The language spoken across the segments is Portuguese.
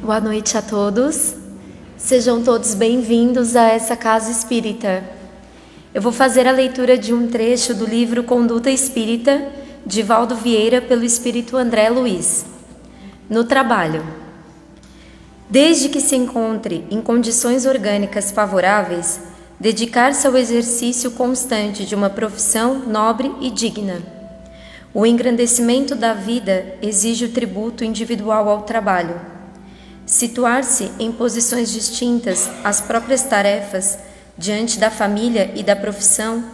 Boa noite a todos. Sejam todos bem-vindos a essa casa espírita. Eu vou fazer a leitura de um trecho do livro Conduta Espírita, de Valdo Vieira, pelo Espírito André Luiz. No trabalho. Desde que se encontre em condições orgânicas favoráveis, dedicar-se ao exercício constante de uma profissão nobre e digna. O engrandecimento da vida exige o tributo individual ao trabalho. Situar-se em posições distintas às próprias tarefas, diante da família e da profissão,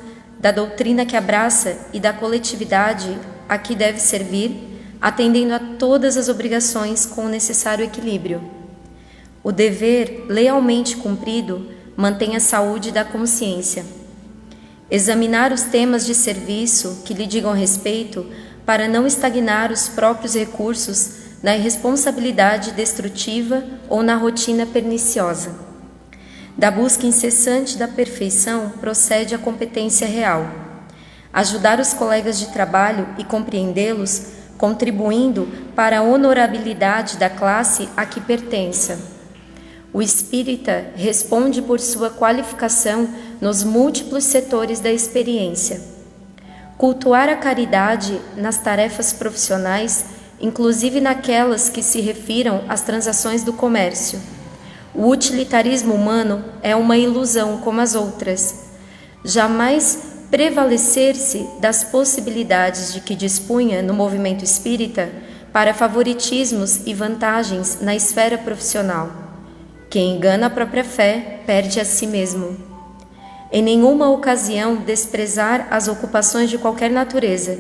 da doutrina que abraça e da coletividade a que deve servir, atendendo a todas as obrigações com o necessário equilíbrio. O dever, lealmente cumprido, mantém a saúde da consciência. Examinar os temas de serviço que lhe digam respeito para não estagnar os próprios recursos na irresponsabilidade destrutiva ou na rotina perniciosa. Da busca incessante da perfeição procede a competência real. Ajudar os colegas de trabalho e compreendê-los, contribuindo para a honorabilidade da classe a que pertença. O espírita responde por sua qualificação nos múltiplos setores da experiência. Cultuar a caridade nas tarefas profissionais, inclusive naquelas que se refiram às transações do comércio. O utilitarismo humano é uma ilusão como as outras. Jamais prevalecer-se das possibilidades de que dispunha no movimento espírita para favoritismos e vantagens na esfera profissional. Quem engana a própria fé perde a si mesmo. Em nenhuma ocasião desprezar as ocupações de qualquer natureza,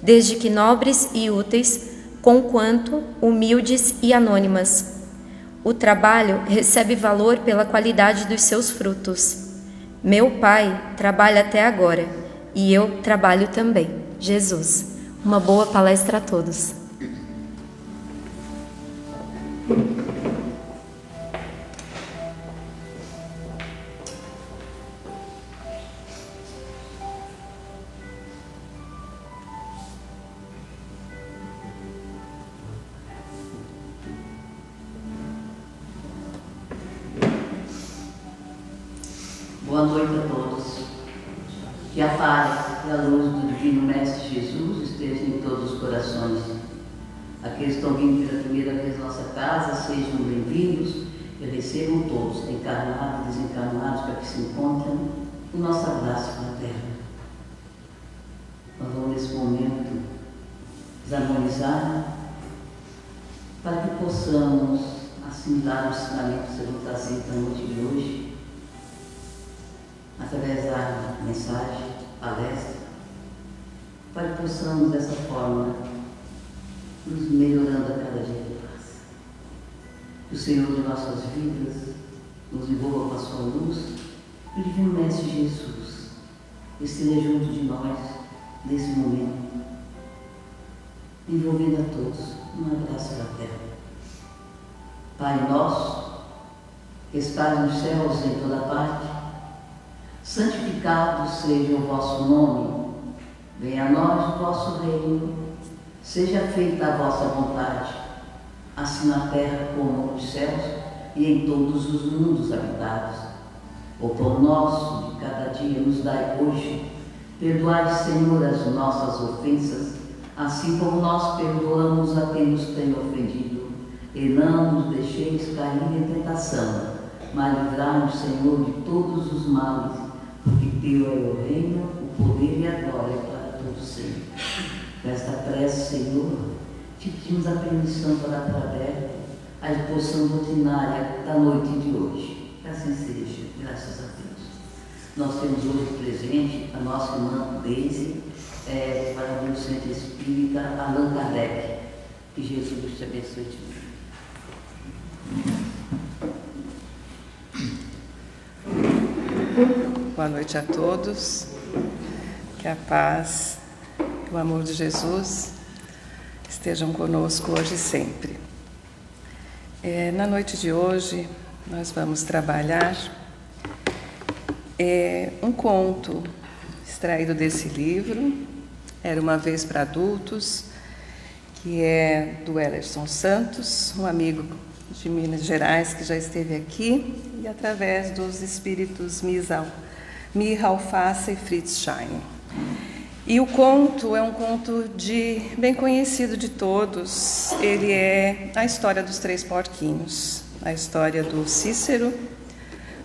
desde que nobres e úteis, conquanto humildes e anônimas. O trabalho recebe valor pela qualidade dos seus frutos. Meu Pai trabalha até agora, e eu trabalho também. Jesus. Uma boa palestra a todos. Boa noite a todos. Que a paz e a luz do Divino Mestre Jesus esteja em todos os corações. Aqueles que estão vindo pela primeira vez à nossa casa, sejam bem-vindos e recebam todos, encarnados e desencarnados, para que se encontrem o nosso abraço fraterno. Nós vamos nesse momento desarmonizar para que possamos assimilar os ensinamentos que serão trazidos na noite de hoje, através da mensagem, palestra, para que possamos dessa forma nos melhorando a cada dia que passa. Que o Senhor de nossas vidas nos envolva com a sua luz e o Divino Mestre Jesus esteja junto de nós nesse momento, envolvendo a todos num abraço fraterno. Pai nosso, que estás nos céus em toda parte, santificado seja o vosso nome, venha a nós o vosso reino, seja feita a vossa vontade, assim na terra como nos céus e em todos os mundos habitados. O pão nosso de cada dia nos dai hoje, perdoai, Senhor, as nossas ofensas, assim como nós perdoamos a quem nos tem ofendido, e não nos deixeis cair em tentação, mas livrai-nos, Senhor, de todos os males, porque teu é o reino, o poder e a glória para todos sempre. Nesta prece, Senhor, te pedimos a permissão para estar aberta à exposição doutrinária da noite de hoje. Que assim seja, graças a Deus. Nós temos hoje presente a nossa irmã Deise, para o Centro Espírita Allan Kardec. Que Jesus te abençoe de mim. Boa noite a todos, que a paz e o amor de Jesus estejam conosco hoje e sempre. Na noite de hoje, nós vamos trabalhar um conto extraído desse livro, Era uma Vez para Adultos, que é do Ellerson Santos, um amigo de Minas Gerais, que já esteve aqui, e através dos espíritos Michal Faça e Fritz Schein. E o conto é um conto bem conhecido de todos. Ele é a história dos 3 porquinhos, a história do Cícero,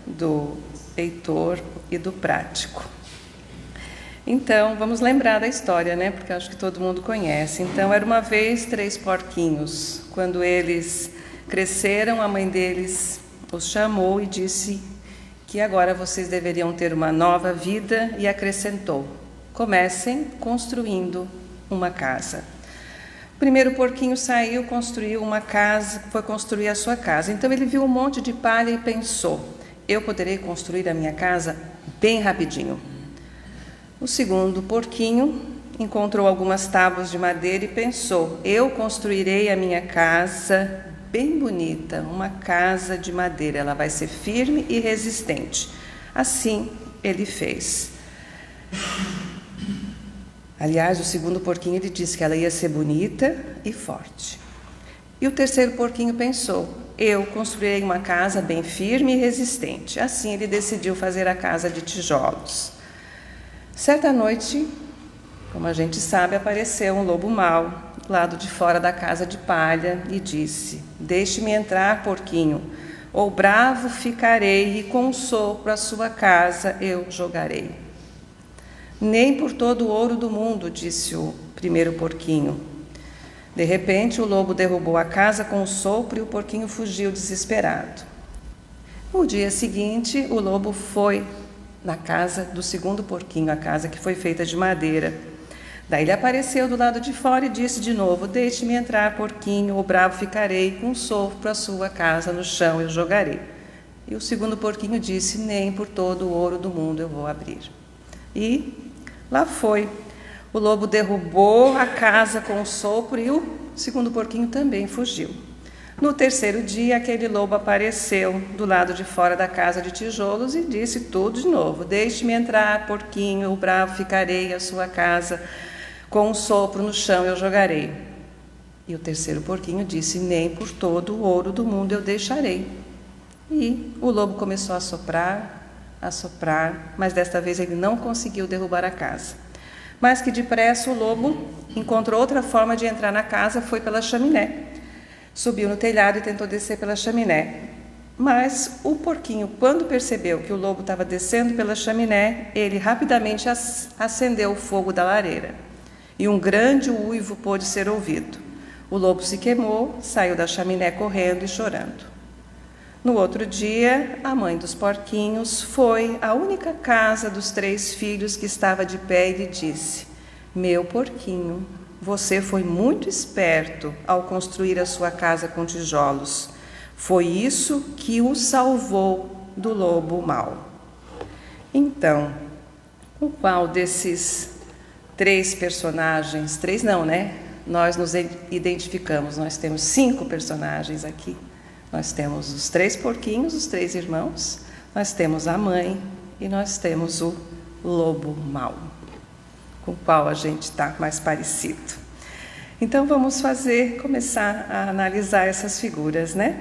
do Heitor e do Prático. Então, vamos lembrar da história, né? Porque acho que todo mundo conhece. Então, era uma vez 3 porquinhos. Quando eles cresceram, a mãe deles os chamou e disse que agora vocês deveriam ter uma nova vida e acrescentou: comecem construindo uma casa. O primeiro porquinho saiu, construiu uma casa, foi construir a sua casa. Então ele viu um monte de palha e pensou: eu poderei construir a minha casa bem rapidinho. O segundo porquinho encontrou algumas tábuas de madeira e pensou: eu construirei a minha casa bem bonita, uma casa de madeira, ela vai ser firme e resistente. Assim ele fez. Aliás, o segundo porquinho ele disse que ela ia ser bonita e forte. E o terceiro porquinho pensou: eu construirei uma casa bem firme e resistente. Assim ele decidiu fazer a casa de tijolos. Certa noite, como a gente sabe, apareceu um lobo mau do lado de fora da casa de palha e disse: deixe-me entrar, porquinho, ou bravo ficarei e com um sopro a sua casa eu jogarei. Nem por todo o ouro do mundo, disse o primeiro porquinho. De repente, o lobo derrubou a casa com um sopro e o porquinho fugiu desesperado. No dia seguinte, o lobo foi na casa do segundo porquinho, a casa que foi feita de madeira. Daí ele apareceu do lado de fora e disse de novo: deixe-me entrar, porquinho, ou bravo ficarei, com um sopro a sua casa no chão eu jogarei. E o segundo porquinho disse: nem por todo o ouro do mundo eu vou abrir. E lá foi. O lobo derrubou a casa com um sopro e o segundo porquinho também fugiu. No terceiro dia, aquele lobo apareceu do lado de fora da casa de tijolos e disse tudo de novo: deixe-me entrar, porquinho, o bravo ficarei, a sua casa com um sopro no chão eu jogarei. E o terceiro porquinho disse: nem por todo o ouro do mundo eu deixarei. E o lobo começou a soprar, mas desta vez ele não conseguiu derrubar a casa. Mas que depressa o lobo encontrou outra forma de entrar na casa, foi pela chaminé. Subiu no telhado e tentou descer pela chaminé. Mas o porquinho, quando percebeu que o lobo estava descendo pela chaminé, ele rapidamente acendeu o fogo da lareira. E um grande uivo pôde ser ouvido. O lobo se queimou, saiu da chaminé correndo e chorando. No outro dia, a mãe dos porquinhos foi à única casa dos 3 filhos que estava de pé e lhe disse: meu porquinho, você foi muito esperto ao construir a sua casa com tijolos. Foi isso que o salvou do lobo mau. Então, com qual desses 3 personagens, 3 não, né? Nós nos identificamos, nós temos 5 personagens aqui. Nós temos os 3 porquinhos, os 3 irmãos, nós temos a mãe e nós temos o lobo mau, com o qual a gente está mais parecido. Então vamos começar a analisar essas figuras, né?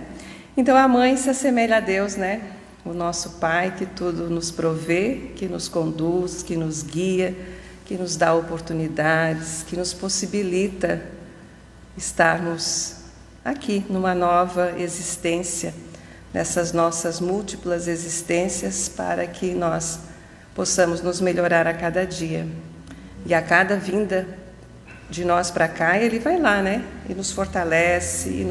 Então a mãe se assemelha a Deus, né? O nosso Pai que tudo nos provê, que nos conduz, que nos guia, que nos dá oportunidades, que nos possibilita estarmos aqui numa nova existência, nessas nossas múltiplas existências, para que nós possamos nos melhorar a cada dia. E a cada vinda de nós para cá, Ele vai lá, né? E nos fortalece, e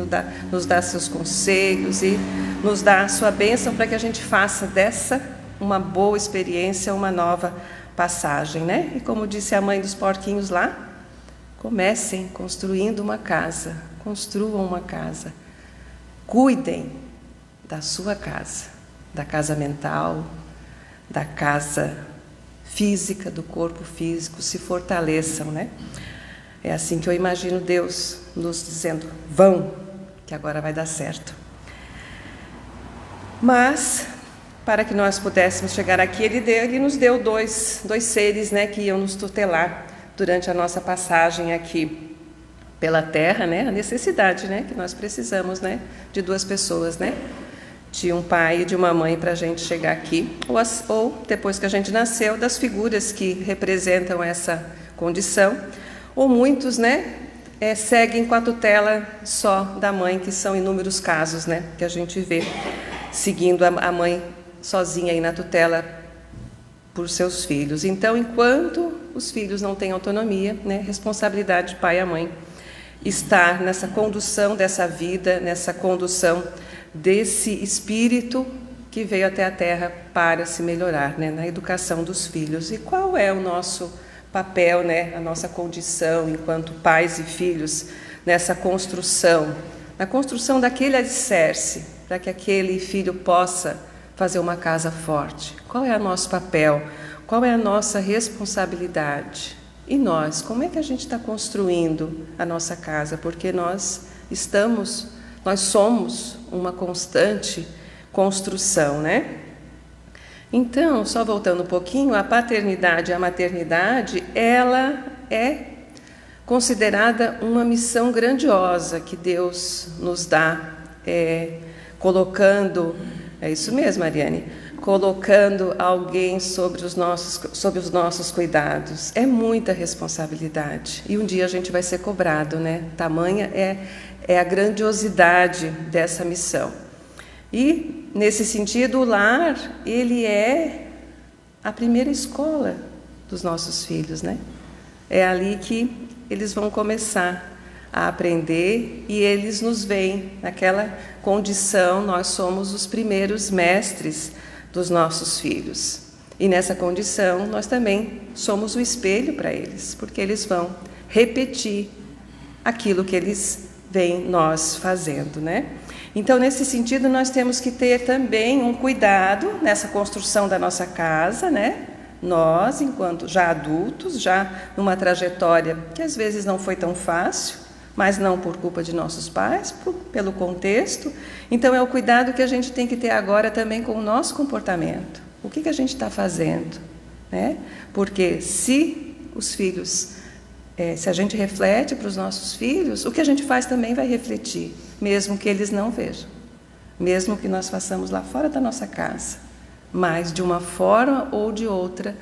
nos dá seus conselhos, e nos dá a sua bênção para que a gente faça dessa uma boa experiência, uma nova passagem, né? E como disse a mãe dos porquinhos lá, comecem construindo uma casa, construam uma casa, cuidem da sua casa, da casa mental, da casa física, do corpo físico, se fortaleçam, né? É assim que eu imagino Deus nos dizendo: vão, que agora vai dar certo. Mas, para que nós pudéssemos chegar aqui, Ele nos deu dois seres, né, que iam nos tutelar durante a nossa passagem aqui. pela terra, né? A necessidade, né? Que nós precisamos, né? De duas pessoas, né? De um pai e de uma mãe para a gente chegar aqui, ou depois que a gente nasceu, das figuras que representam essa condição, ou muitos, né, seguem com a tutela só da mãe, que são inúmeros casos, né, que a gente vê seguindo a mãe sozinha aí na tutela por seus filhos. Então, enquanto os filhos não têm autonomia, né, responsabilidade de pai e a mãe estar nessa condução dessa vida, nessa condução desse espírito que veio até a Terra para se melhorar, né, na educação dos filhos. E qual é o nosso papel, né, a nossa condição enquanto pais e filhos nessa construção, na construção daquele alicerce, para que aquele filho possa fazer uma casa forte? Qual é o nosso papel? Qual é a nossa responsabilidade? E nós, como é que a gente está construindo a nossa casa? Porque nós somos uma constante construção, né? Então, só voltando um pouquinho, a paternidade e a maternidade, ela é considerada uma missão grandiosa que Deus nos dá, colocando, é isso mesmo, Ariane, colocando alguém sobre os nossos cuidados. É muita responsabilidade. E um dia a gente vai ser cobrado, né? Tamanha é a grandiosidade dessa missão. E, nesse sentido, o lar, ele é a primeira escola dos nossos filhos, né? É ali que eles vão começar a aprender e eles nos veem naquela condição, nós somos os primeiros mestres dos nossos filhos. E nessa condição, nós também somos o espelho para eles, porque eles vão repetir aquilo que eles veem nós fazendo, né? Então, nesse sentido, nós temos que ter também um cuidado nessa construção da nossa casa, né? Nós, enquanto já adultos, já numa trajetória que às vezes não foi tão fácil, mas não por culpa de nossos pais, pelo contexto. Então, é o cuidado que a gente tem que ter agora também com o nosso comportamento. O que a gente está fazendo, né? Porque se os filhos, se a gente reflete para os nossos filhos, o que a gente faz também vai refletir, mesmo que eles não vejam, mesmo que nós façamos lá fora da nossa casa. Mas, de uma forma ou de outra,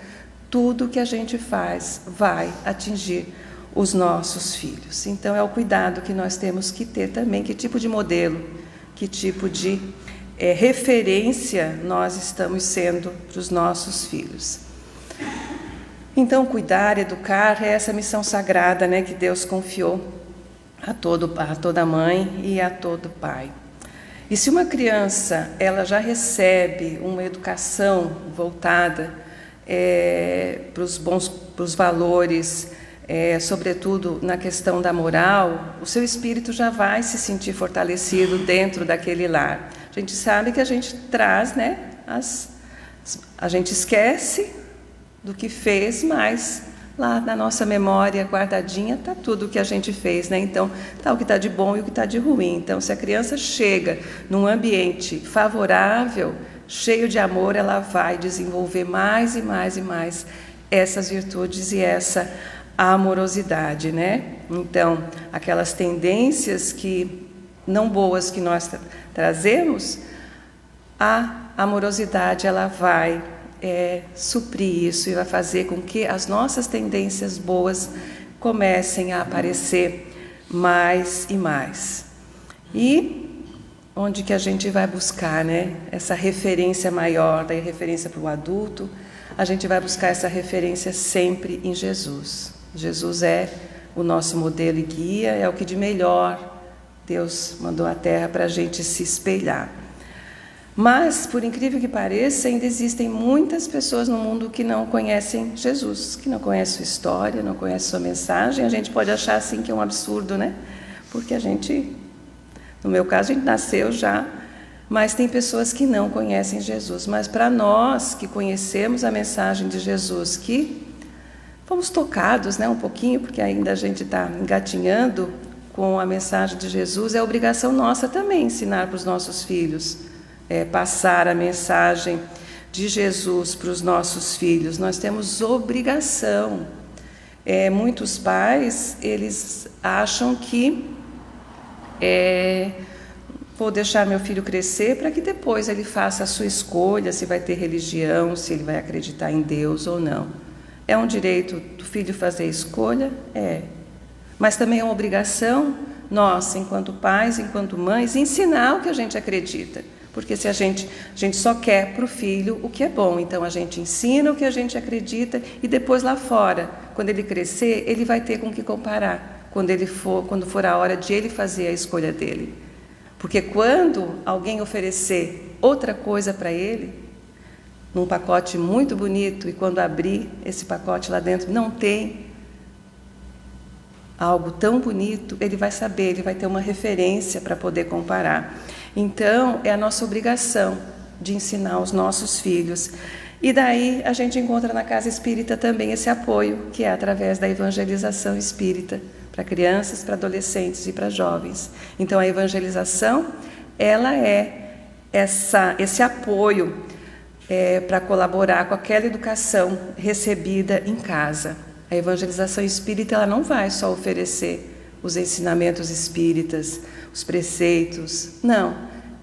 tudo que a gente faz vai atingir os nossos filhos. Então, é o cuidado que nós temos que ter também, que tipo de modelo, que tipo de referência nós estamos sendo para os nossos filhos. Então, cuidar, educar é essa missão sagrada, né, que Deus confiou a toda mãe e a todo pai. E se uma criança ela já recebe uma educação voltada para os valores, sobretudo na questão da moral, o seu espírito já vai se sentir fortalecido dentro daquele lar. A gente sabe que a gente traz, né, a gente esquece do que fez, mas lá na nossa memória guardadinha está tudo o que a gente fez, né? Então, está o que está de bom e o que está de ruim. Então, se a criança chega num ambiente favorável, cheio de amor, ela vai desenvolver mais e mais e mais essas virtudes e essa amorosidade, né? Então, aquelas tendências que não boas que nós trazemos, a amorosidade ela vai suprir isso e vai fazer com que as nossas tendências boas comecem a aparecer mais e mais. E onde que a gente vai buscar, né, essa referência maior, daí referência para o adulto, a gente vai buscar essa referência sempre em Jesus. Jesus é o nosso modelo e guia, é o que de melhor Deus mandou à Terra para a gente se espelhar. Mas, por incrível que pareça, ainda existem muitas pessoas no mundo que não conhecem Jesus, que não conhecem sua história, não conhecem sua mensagem. A gente pode achar assim que é um absurdo, né? Porque a gente, no meu caso, a gente nasceu já, mas tem pessoas que não conhecem Jesus. Mas para nós que conhecemos a mensagem de Jesus, que fomos tocados, né, um pouquinho, porque ainda a gente está engatinhando com a mensagem de Jesus, é obrigação nossa também ensinar para os nossos filhos. Passar a mensagem de Jesus para os nossos filhos. Nós temos obrigação Muitos pais, eles acham que vou deixar meu filho crescer para que depois ele faça a sua escolha, se vai ter religião, se ele vai acreditar em Deus ou não. É um direito do filho fazer a escolha? Mas também é uma obrigação nossa, enquanto pais, enquanto mães, ensinar o que a gente acredita. Porque se a gente só quer para o filho o que é bom, então a gente ensina o que a gente acredita e depois lá fora, quando ele crescer, ele vai ter com que comparar, quando for a hora de ele fazer a escolha dele. Porque quando alguém oferecer outra coisa para ele, num pacote muito bonito, e quando abrir esse pacote lá dentro não tem algo tão bonito, ele vai saber, ele vai ter uma referência para poder comparar. Então, é a nossa obrigação de ensinar os nossos filhos. E daí a gente encontra na Casa Espírita também esse apoio, que é através da evangelização espírita, para crianças, para adolescentes e para jovens. Então, a evangelização, ela é esse apoio para colaborar com aquela educação recebida em casa. A evangelização espírita, ela não vai só oferecer os ensinamentos espíritas, os preceitos, não.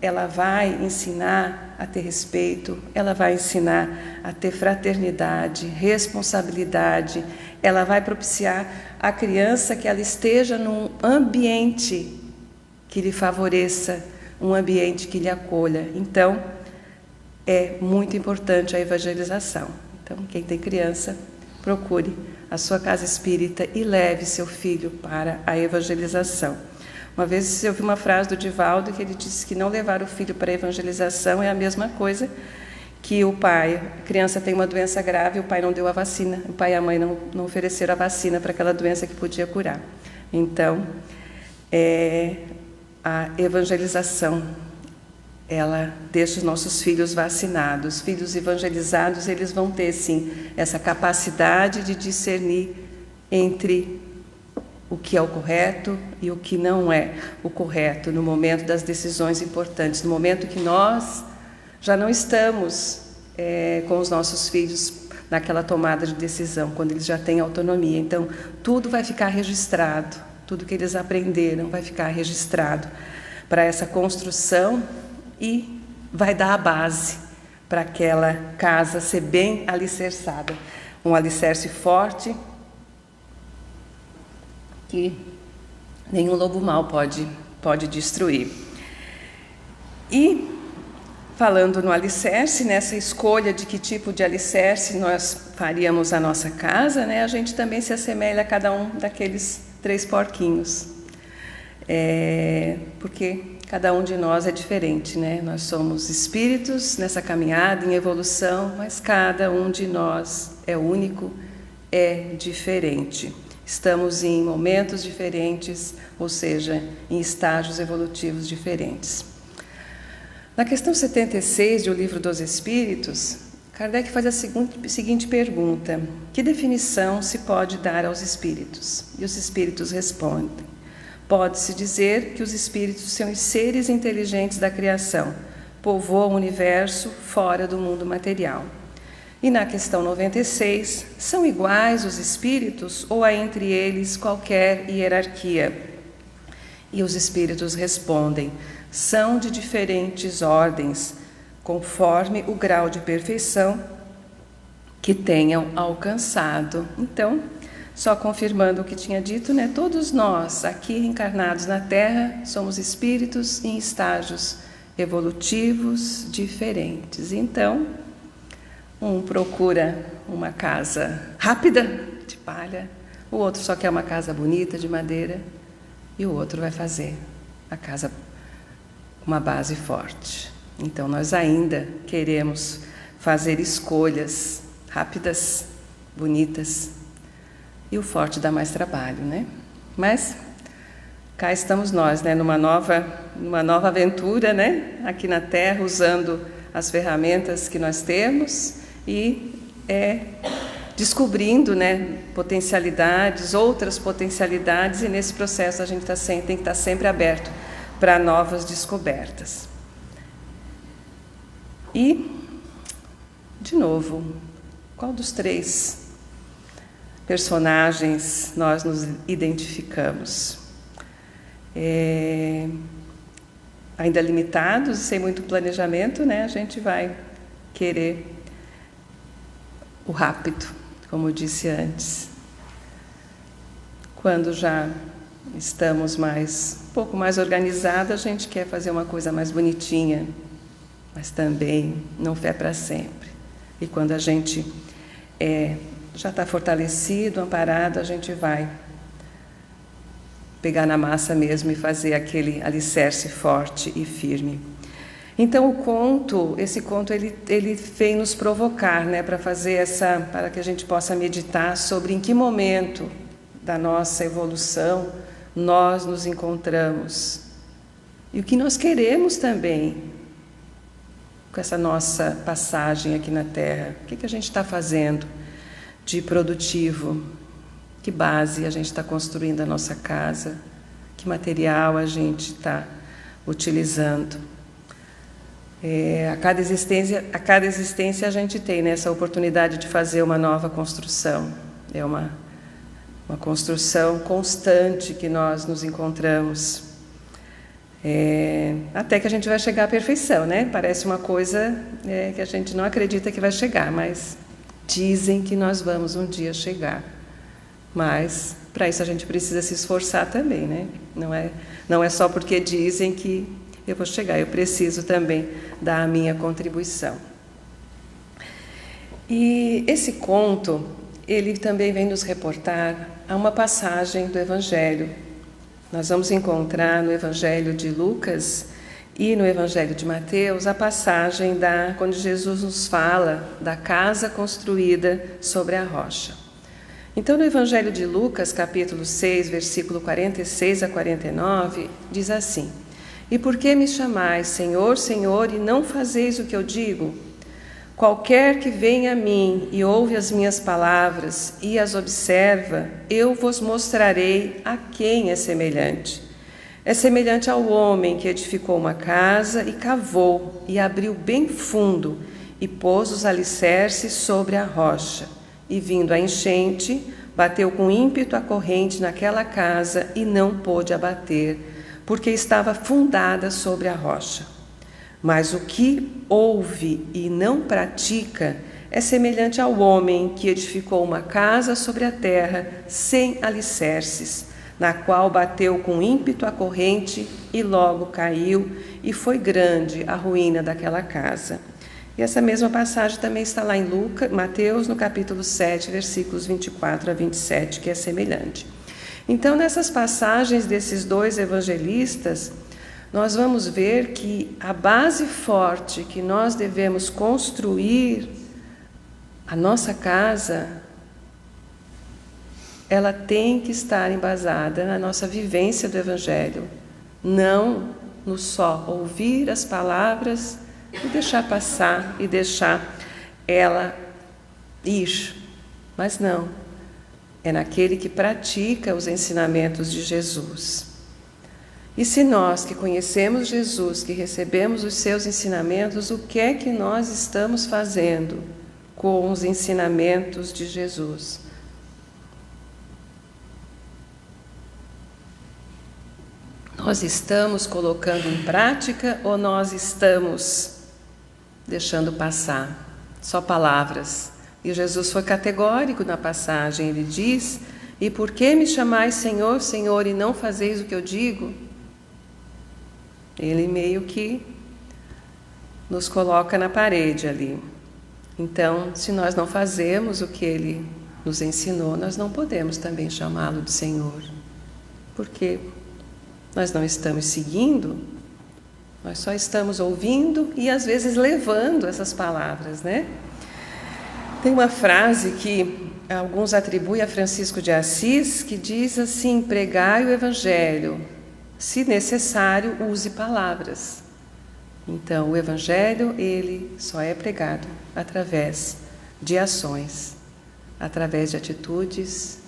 Ela vai ensinar a ter respeito, ela vai ensinar a ter fraternidade, responsabilidade, ela vai propiciar à criança que ela esteja num ambiente que lhe favoreça, um ambiente que lhe acolha. Então, é muito importante a evangelização. Então, quem tem criança, procure a sua casa espírita e leve seu filho para a evangelização. Uma vez eu vi uma frase do Divaldo que ele disse que não levar o filho para a evangelização é a mesma coisa que o pai, a criança tem uma doença grave, o pai não deu a vacina, o pai e a mãe não ofereceram a vacina para aquela doença que podia curar. Então, a evangelização, ela deixa os nossos filhos vacinados. Filhos evangelizados, eles vão ter, sim, essa capacidade de discernir entre o que é o correto e o que não é o correto no momento das decisões importantes, no momento que nós já não estamos com os nossos filhos naquela tomada de decisão, quando eles já têm autonomia. Então, tudo vai ficar registrado, tudo que eles aprenderam vai ficar registrado para essa construção e vai dar a base para aquela casa ser bem alicerçada, um alicerce forte que nenhum lobo mau pode destruir. E, falando no alicerce, nessa escolha de que tipo de alicerce nós faríamos a nossa casa, né, a gente também se assemelha a cada um daqueles 3 porquinhos. Porque cada um de nós é diferente, né? Nós somos espíritos nessa caminhada, em evolução, mas cada um de nós é único, é diferente. Estamos em momentos diferentes, ou seja, em estágios evolutivos diferentes. Na questão 76 do Livro dos Espíritos, Kardec faz a seguinte pergunta: que definição se pode dar aos espíritos? E os espíritos respondem: pode-se dizer que os espíritos são os seres inteligentes da criação, povoam o universo fora do mundo material. E na questão 96, são iguais os espíritos ou há entre eles qualquer hierarquia? E os espíritos respondem: são de diferentes ordens, conforme o grau de perfeição que tenham alcançado. Então, só confirmando o que tinha dito, né? Todos nós, aqui encarnados na Terra, somos espíritos em estágios evolutivos diferentes. Então, um procura uma casa rápida, de palha, o outro só quer uma casa bonita, de madeira, e o outro vai fazer a casa com uma base forte. Então, nós ainda queremos fazer escolhas rápidas, bonitas, e o forte dá mais trabalho, né? Mas cá estamos nós, né? Numa nova aventura, né? Aqui na Terra, usando as ferramentas que nós temos e descobrindo, né? Potencialidades, outras potencialidades, e nesse processo a gente tem que estar sempre aberto para novas descobertas. E, de novo, qual dos 3 personagens nós nos identificamos. Ainda limitados, sem muito planejamento, né? A gente vai querer o rápido, como eu disse antes. Quando já estamos um pouco mais organizados, a gente quer fazer uma coisa mais bonitinha, mas também não é para sempre. E quando a gente já está fortalecido, amparado, a gente vai pegar na massa mesmo e fazer aquele alicerce forte e firme. Então esse conto ele vem nos provocar, né, para que a gente possa meditar sobre em que momento da nossa evolução nós nos encontramos e o que nós queremos também com essa nossa passagem aqui na Terra. O que a gente está fazendo de produtivo? Que base a gente está construindo a nossa casa? Que material a gente está utilizando? A cada existência a gente tem, né, essa oportunidade de fazer uma nova construção. É uma construção constante que nós nos encontramos. Até que a gente vai chegar à perfeição, né? Parece uma coisa que a gente não acredita que vai chegar, mas dizem que nós vamos um dia chegar. Mas para isso a gente precisa se esforçar também, né? Não é só porque dizem que eu vou chegar, eu preciso também dar a minha contribuição. E esse conto, ele também vem nos reportar a uma passagem do Evangelho. Nós vamos encontrar no Evangelho de Lucas e no Evangelho de Mateus a passagem quando Jesus nos fala da casa construída sobre a rocha. Então, no Evangelho de Lucas, capítulo 6, versículo 46 a 49, diz assim: E por que me chamais Senhor, Senhor, e não fazeis o que eu digo? Qualquer que venha a mim e ouve as minhas palavras e as observa, eu vos mostrarei a quem é semelhante. É semelhante ao homem que edificou uma casa e cavou e abriu bem fundo e pôs os alicerces sobre a rocha. E vindo a enchente, bateu com ímpeto a corrente naquela casa e não pôde abater, porque estava fundada sobre a rocha. Mas o que ouve e não pratica é semelhante ao homem que edificou uma casa sobre a terra sem alicerces, na qual bateu com ímpeto a corrente e logo caiu, e foi grande a ruína daquela casa. E essa mesma passagem também está lá em Mateus, no capítulo 7, versículos 24 a 27, que é semelhante. Então, nessas passagens desses dois evangelistas, nós vamos ver que a base forte que nós devemos construir a nossa casa, ela tem que estar embasada na nossa vivência do Evangelho, não no só ouvir as palavras e deixar passar e deixar ela ir, mas não, é naquele que pratica os ensinamentos de Jesus. E se nós que conhecemos Jesus, que recebemos os seus ensinamentos, o que é que nós estamos fazendo com os ensinamentos de Jesus? Nós estamos colocando em prática ou nós estamos deixando passar? Só palavras. E Jesus foi categórico na passagem, ele diz: E por que me chamais Senhor, Senhor, e não fazeis o que eu digo? Ele meio que nos coloca na parede ali. Então, se nós não fazemos o que ele nos ensinou, nós não podemos também chamá-lo de Senhor. Porque nós não estamos seguindo, nós só estamos ouvindo e às vezes levando essas palavras, né? Tem uma frase que alguns atribuem a Francisco de Assis, que diz assim: pregai o Evangelho, se necessário, use palavras. Então, o Evangelho, ele só é pregado através de ações, através de atitudes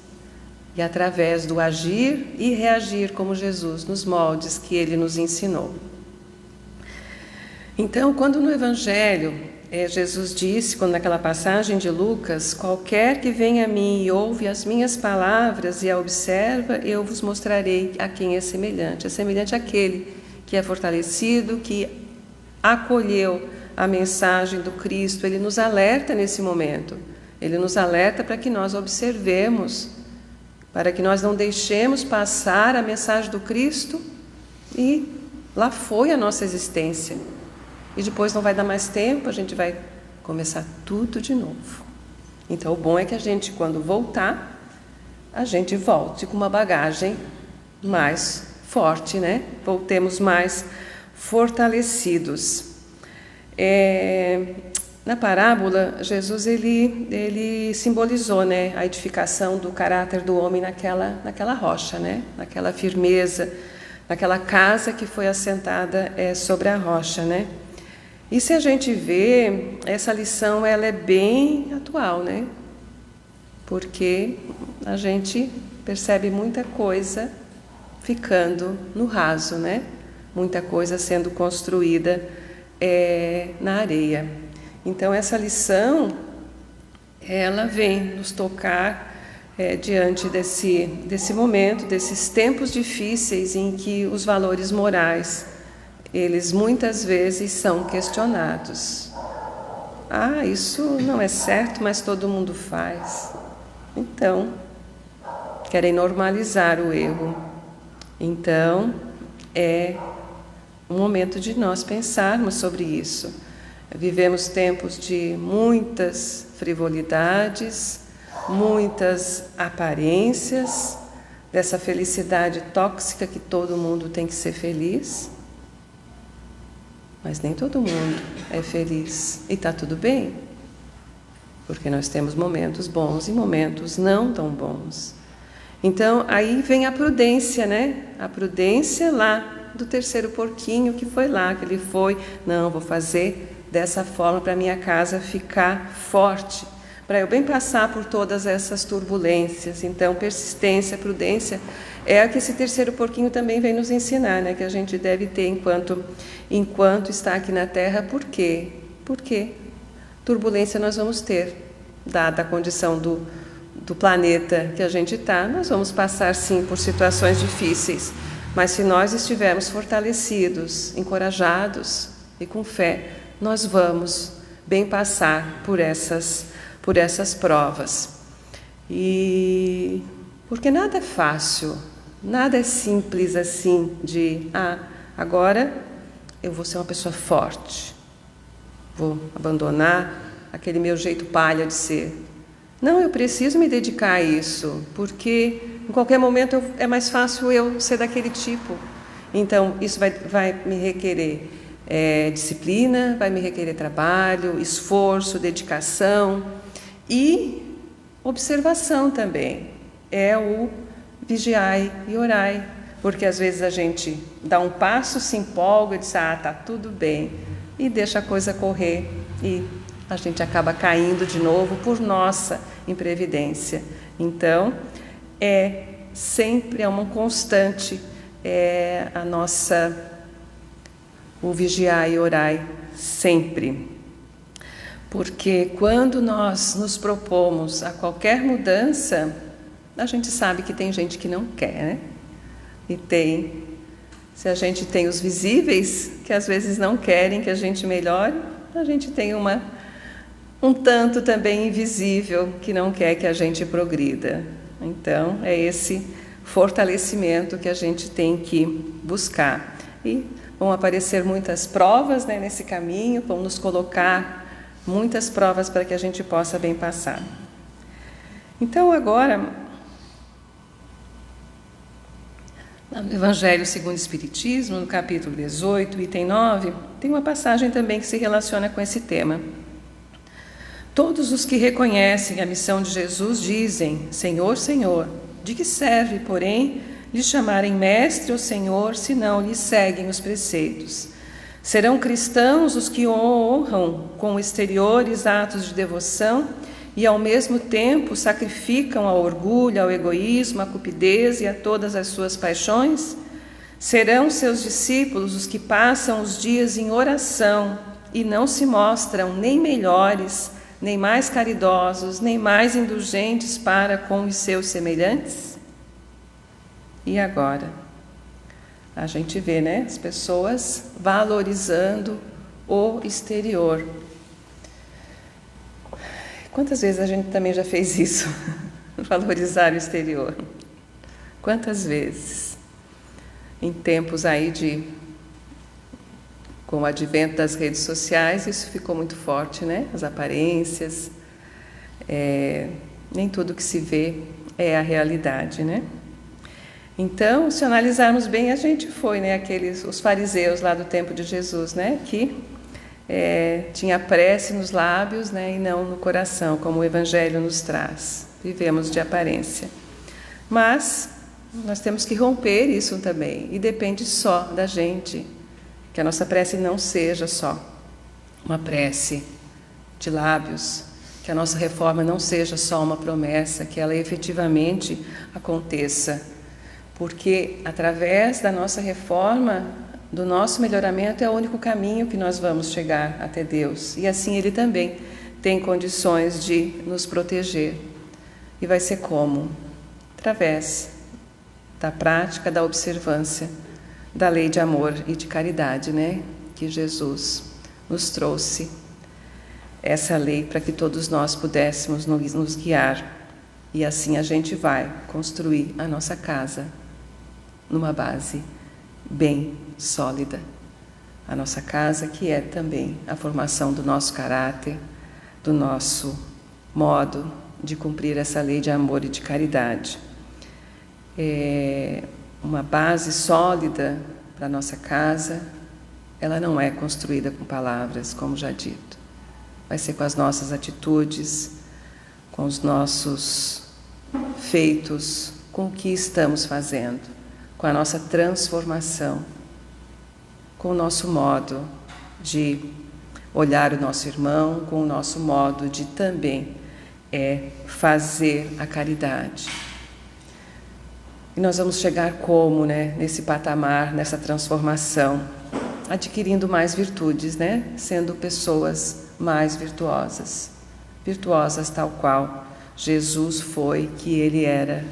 e através do agir e reagir como Jesus, nos moldes que ele nos ensinou. Então, quando no Evangelho Jesus disse, quando naquela passagem de Lucas, qualquer que venha a mim e ouve as minhas palavras e a observa, eu vos mostrarei a quem é semelhante. É semelhante àquele que é fortalecido, que acolheu a mensagem do Cristo. Ele nos alerta nesse momento. Ele nos alerta para que nós observemos, para que nós não deixemos passar a mensagem do Cristo e lá foi a nossa existência. E depois não vai dar mais tempo, a gente vai começar tudo de novo. Então, o bom é que a gente, quando voltar, a gente volte com uma bagagem mais forte, né? Voltemos mais fortalecidos. Na parábola, Jesus ele simbolizou, né, a edificação do caráter do homem naquela rocha, né? Naquela firmeza, naquela casa que foi assentada sobre a rocha, né? E se a gente vê, essa lição ela é bem atual, né? Porque a gente percebe muita coisa ficando no raso, né? Muita coisa sendo construída na areia. Então essa lição, ela vem nos tocar diante desse momento, desses tempos difíceis em que os valores morais eles muitas vezes são questionados. Isso não é certo, mas todo mundo faz. Então, querem normalizar o erro. Então, é um momento de nós pensarmos sobre isso. Vivemos tempos de muitas frivolidades, muitas aparências, dessa felicidade tóxica que todo mundo tem que ser feliz. Mas nem todo mundo é feliz. E está tudo bem, porque nós temos momentos bons e momentos não tão bons. Então, aí vem a prudência, né? A prudência lá do terceiro porquinho que foi lá, que ele foi, não, vou fazer dessa forma para minha casa ficar forte, para eu bem passar por todas essas turbulências. Então, persistência, prudência é a que esse terceiro porquinho também vem nos ensinar, né? Que a gente deve ter enquanto está aqui na Terra. Por quê? Porque turbulência nós vamos ter, dada a condição do planeta que a gente está, nós vamos passar sim por situações difíceis, mas se nós estivermos fortalecidos, encorajados e com fé, nós vamos bem passar por essas provas. E porque nada é fácil, nada é simples assim de agora eu vou ser uma pessoa forte, vou abandonar aquele meu jeito palha de ser. Não, eu preciso me dedicar a isso, porque em qualquer momento é mais fácil eu ser daquele tipo. Então, isso vai me requerer disciplina, vai me requerer trabalho, esforço, dedicação e observação também. É o vigiai e orai, porque às vezes a gente dá um passo, se empolga e diz, tá tudo bem, e deixa a coisa correr e a gente acaba caindo de novo por nossa imprevidência. Então, sempre uma constante o vigiar e orar sempre. Porque quando nós nos propomos a qualquer mudança, a gente sabe que tem gente que não quer, né? Se a gente tem os visíveis, que às vezes não querem que a gente melhore, a gente tem um tanto também invisível que não quer que a gente progrida. Então, é esse fortalecimento que a gente tem que buscar. E vão aparecer muitas provas, né, nesse caminho, vão nos colocar muitas provas para que a gente possa bem passar. Então, agora, no Evangelho segundo o Espiritismo, no capítulo 18, item 9, tem uma passagem também que se relaciona com esse tema. Todos os que reconhecem a missão de Jesus dizem, Senhor, Senhor, de que serve, porém, lhe chamarem mestre ou senhor, se não lhe seguem os preceitos? Serão cristãos os que o honram com exteriores atos de devoção e, ao mesmo tempo, sacrificam ao orgulho, ao egoísmo, à cupidez e a todas as suas paixões? Serão seus discípulos os que passam os dias em oração e não se mostram nem melhores, nem mais caridosos, nem mais indulgentes para com os seus semelhantes? E agora? A gente vê, né, as pessoas valorizando o exterior. Quantas vezes a gente também já fez isso? Valorizar o exterior. Quantas vezes? Em tempos aí com o advento das redes sociais, isso ficou muito forte, né? As aparências, nem tudo que se vê é a realidade, né? Então, se analisarmos bem, a gente foi, né? Os fariseus lá do tempo de Jesus, né? Que tinha prece nos lábios, né? E não no coração, como o Evangelho nos traz. Vivemos de aparência. Mas nós temos que romper isso também, e depende só da gente, que a nossa prece não seja só uma prece de lábios, que a nossa reforma não seja só uma promessa, que ela efetivamente aconteça, porque através da nossa reforma, do nosso melhoramento, é o único caminho que nós vamos chegar até Deus, e assim Ele também tem condições de nos proteger. E vai ser como? Através da prática, da observância da lei de amor e de caridade, né? Que Jesus nos trouxe essa lei para que todos nós pudéssemos nos guiar, e assim a gente vai construir a nossa casa numa base bem sólida. A nossa casa, que é também a formação do nosso caráter, do nosso modo de cumprir essa lei de amor e de caridade. Uma base sólida para a nossa casa, ela não é construída com palavras, como já dito. Vai ser com as nossas atitudes, com os nossos feitos, com o que estamos fazendo, com a nossa transformação, com o nosso modo de olhar o nosso irmão, com o nosso modo de também fazer a caridade. E nós vamos chegar como, né, nesse patamar, nessa transformação, adquirindo mais virtudes, né, sendo pessoas mais virtuosas. Virtuosas tal qual Jesus foi, que Ele era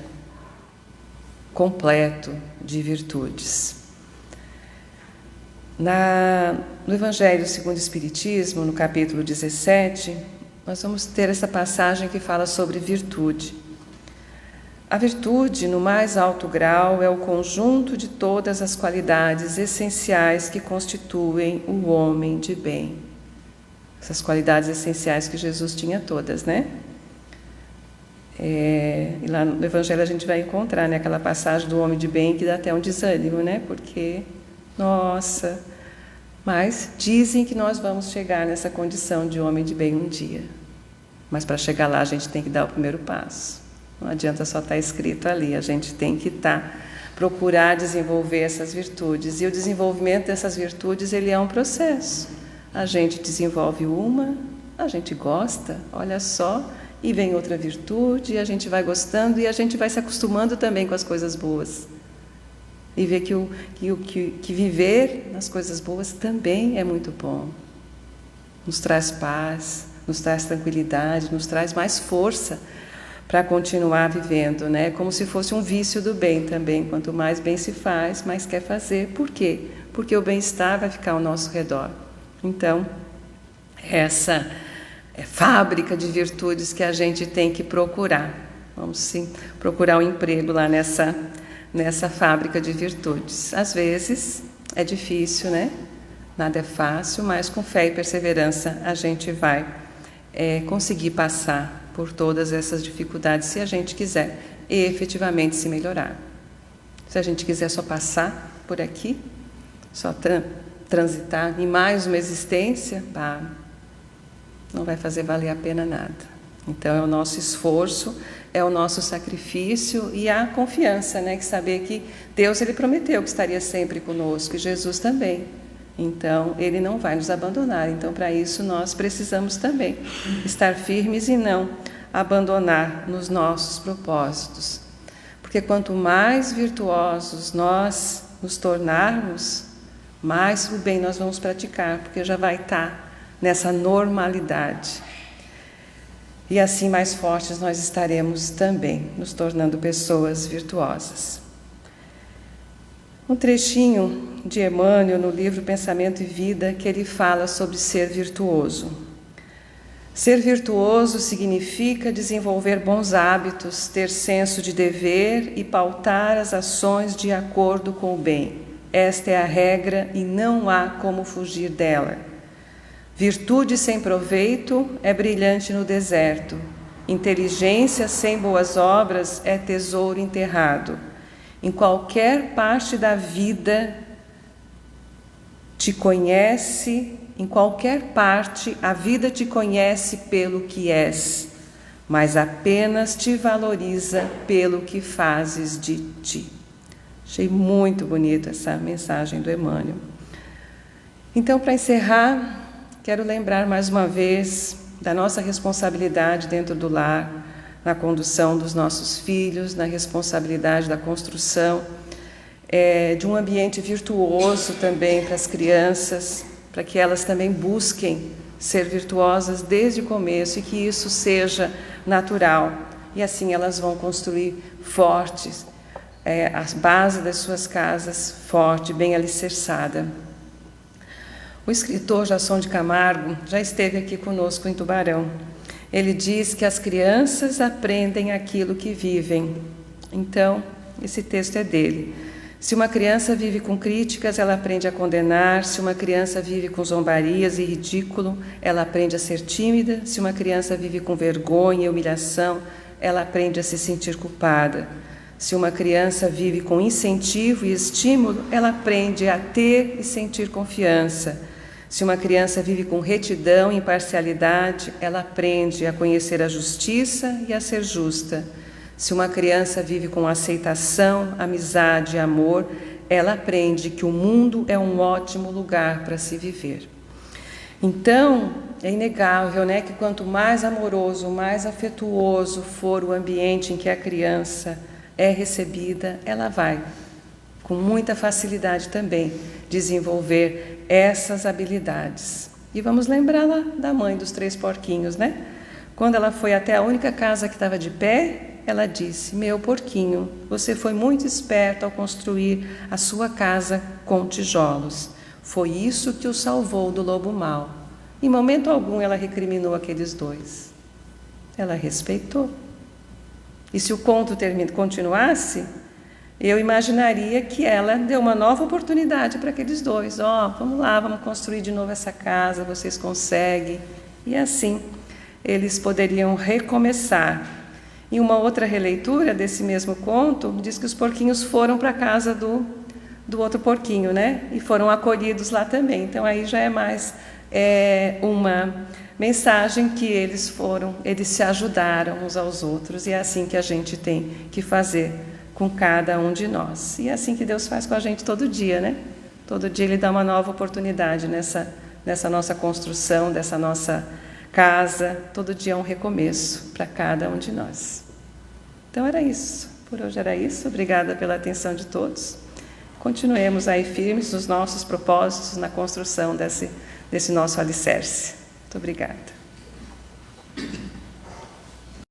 completo de virtudes. No Evangelho segundo o Espiritismo, no capítulo 17, nós vamos ter essa passagem que fala sobre virtude. A virtude, no mais alto grau, é o conjunto de todas as qualidades essenciais que constituem o homem de bem. Essas qualidades essenciais que Jesus tinha todas, né? E lá no Evangelho a gente vai encontrar, né, aquela passagem do homem de bem que dá até um desânimo, né? Porque, nossa, mas dizem que nós vamos chegar nessa condição de homem de bem um dia. Mas para chegar lá a gente tem que dar o primeiro passo. Não adianta só estar escrito ali, a gente tem que procurar desenvolver essas virtudes. E o desenvolvimento dessas virtudes, ele é um processo. A gente desenvolve uma, a gente gosta, olha só, e vem outra virtude, e a gente vai gostando, e a gente vai se acostumando também com as coisas boas. E ver que viver nas coisas boas também é muito bom. Nos traz paz, nos traz tranquilidade, nos traz mais força para continuar vivendo, né? Como se fosse um vício do bem também. Quanto mais bem se faz, mais quer fazer. Por quê? Porque o bem-estar vai ficar ao nosso redor. Então, essa fábrica de virtudes que a gente tem que procurar. Vamos sim procurar um emprego lá nessa fábrica de virtudes. Às vezes é difícil, né? Nada é fácil, mas com fé e perseverança a gente vai conseguir passar por todas essas dificuldades, se a gente quiser efetivamente se melhorar. Se a gente quiser só passar por aqui, só transitar em mais uma existência, não vai fazer valer a pena nada. Então é o nosso esforço, é o nosso sacrifício e a confiança, né, que saber que Deus, Ele prometeu que estaria sempre conosco, e Jesus também. Então, Ele não vai nos abandonar. Então, para isso, nós precisamos também estar firmes e não abandonar nos nossos propósitos. Porque quanto mais virtuosos nós nos tornarmos, mais o bem nós vamos praticar, porque já vai estar nessa normalidade. E assim mais fortes nós estaremos também, nos tornando pessoas virtuosas. Um trechinho de Emmanuel no livro Pensamento e Vida, que ele fala sobre ser virtuoso. Ser virtuoso significa desenvolver bons hábitos, ter senso de dever e pautar as ações de acordo com o bem. Esta é a regra e não há como fugir dela. Virtude sem proveito é brilhante no deserto. Inteligência sem boas obras é tesouro enterrado. Em qualquer parte da vida te conhece, em qualquer parte a vida te conhece pelo que és, mas apenas te valoriza pelo que fazes de ti. Achei muito bonita essa mensagem do Emmanuel. Então, para encerrar, quero lembrar mais uma vez da nossa responsabilidade dentro do lar, na condução dos nossos filhos, na responsabilidade da construção de um ambiente virtuoso também para as crianças, para que elas também busquem ser virtuosas desde o começo e que isso seja natural. E assim elas vão construir fortes, a base das suas casas forte, bem alicerçada. O escritor Jason de Camargo já esteve aqui conosco em Tubarão. Ele diz que as crianças aprendem aquilo que vivem. Então, esse texto é dele. Se uma criança vive com críticas, ela aprende a condenar. Se uma criança vive com zombarias e ridículo, ela aprende a ser tímida. Se uma criança vive com vergonha e humilhação, ela aprende a se sentir culpada. Se uma criança vive com incentivo e estímulo, ela aprende a ter e sentir confiança. Se uma criança vive com retidão e imparcialidade, ela aprende a conhecer a justiça e a ser justa. Se uma criança vive com aceitação, amizade e amor, ela aprende que o mundo é um ótimo lugar para se viver. Então, é inegável, né, que quanto mais amoroso, mais afetuoso for o ambiente em que a criança é recebida, ela vai, com muita facilidade também, desenvolver essas habilidades. E vamos lembrar lá da mãe dos 3 porquinhos, né? Quando ela foi até a única casa que estava de pé, ela disse: meu porquinho, você foi muito esperto ao construir a sua casa com tijolos. Foi isso que o salvou do lobo mau. Em momento algum ela recriminou aqueles 2. Ela respeitou. E se o conto continuasse, eu imaginaria que ela deu uma nova oportunidade para aqueles 2. Vamos lá, vamos construir de novo essa casa, vocês conseguem. E assim, eles poderiam recomeçar. Em uma outra releitura desse mesmo conto, diz que os porquinhos foram para a casa do outro porquinho, né? E foram acolhidos lá também. Então, aí já é mais uma mensagem que eles se ajudaram uns aos outros. E é assim que a gente tem que fazer com cada um de nós. E é assim que Deus faz com a gente todo dia, né? Todo dia Ele dá uma nova oportunidade nessa nossa construção, dessa nossa casa. Todo dia é um recomeço para cada um de nós. Então era isso. Por hoje era isso. Obrigada pela atenção de todos. Continuemos aí firmes nos nossos propósitos, na construção desse nosso alicerce. Muito obrigada.